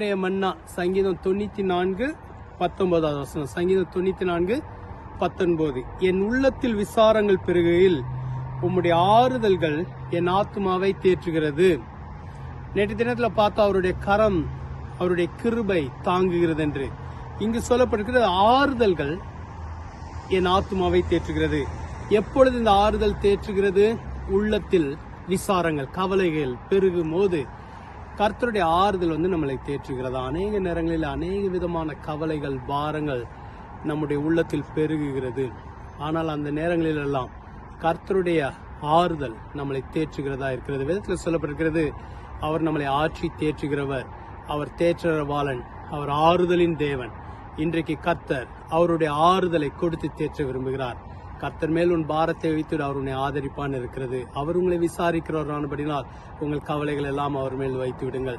இன்றைய மன்னா சங்கீதம் 94:19. சங்கீதம் 94:19. என் உள்ளத்தில் விசாரங்கள் பெருகையில் உம்முடைய ஆறுதல்கள் என் ஆத்துமாவை தேற்றுகிறது. நேற்று தினத்தில் பார்த்தா அவருடைய கரம், அவருடைய கிருபை தாங்குகிறது என்று. இங்கு சொல்லப்பட்டிருக்கிறது ஆறுதல்கள் என் ஆத்துமாவை தேற்றுகிறது. எப்பொழுது இந்த ஆறுதல் தேற்றுகிறது? உள்ளத்தில் விசாரங்கள், கவலைகள் பெருகும் போது கர்த்தருடைய ஆறுதல் நம்மளை தேற்றுகிறது. அநேக நேரங்களில் அநேக விதமான கவலைகள், பாரங்கள் நம்முடைய உள்ளத்தில் பெருகுகிறது. ஆனால் அந்த நேரங்களில் எல்லாம் கர்த்தருடைய ஆறுதல் நம்மளை தேற்றுகிறதா இருக்கிறது. வேதத்தில் சொல்லப்பட்டிருக்கிறது, அவர் நம்மளை ஆற்றி தேற்றுகிறவர், அவர் தேற்றரவாளன், அவர் ஆறுதலின் தேவன். இன்றைக்கு கர்த்தர் அவருடைய ஆறுதலை கொடுத்து தேற்ற விரும்புகிறார். கர்த்தர் மேல் உன் பாரத்தை வைத்து அவர் உன்னை ஆதரிப்பான் இருக்கிறது. அவர் உங்களை விசாரிக்கிறவரானபடினால் உங்கள் கவலைகள் எல்லாம் அவர் மேல் வைத்து விடுங்கள்.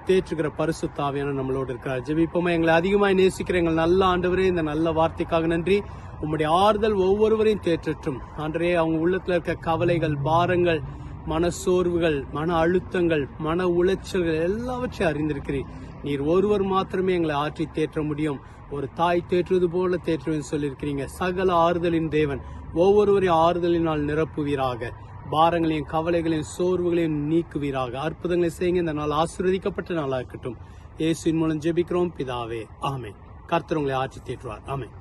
தேற்றுகிற பரிசுத்த ஆவியானவர் நம்மளோடு இருக்கிறார். ஜெபிப்போமா. எங்களை அதிகமாய் நேசிக்கிற எங்கள் நல்ல ஆண்டவரே, இந்த நல்ல வார்த்தைக்காக நன்றி. உம்முடைய ஆறுதல் ஒவ்வொருவரையும் தேற்றட்டும் ஆண்டவரே. அவங்க உள்ளத்துல இருக்க கவலைகள், பாரங்கள், மனசோர்வுகள், மன அழுத்தங்கள், மன உளைச்சல்கள் எல்லாவற்றையும் அறிந்திருக்கிறீர். நீர் ஒருவர் மாத்திரமே எங்களை ஆற்றி தேற்ற முடியும். ஒரு தாய் தேற்றுவது போல தேற்றுவேன் சொல்லியிருக்கிறீங்க. சகல ஆறுதலின் தேவன் ஒவ்வொருவரையும் ஆறுதலினால் நிரப்புவீராக. பாரங்களையும் கவலைகளையும் சோர்வுகளையும் நீக்குவீராக. அற்புதங்களை செய்யுங்க. இந்த நாள் ஆசீர்வதிக்கப்பட்ட நாளா இருக்கட்டும். இயேசுவின் மூலம் ஜெபிக்கிறோம் பிதாவே, ஆமென். கர்த்தர் உங்களை ஆற்றி தேற்றுவார். ஆமென்.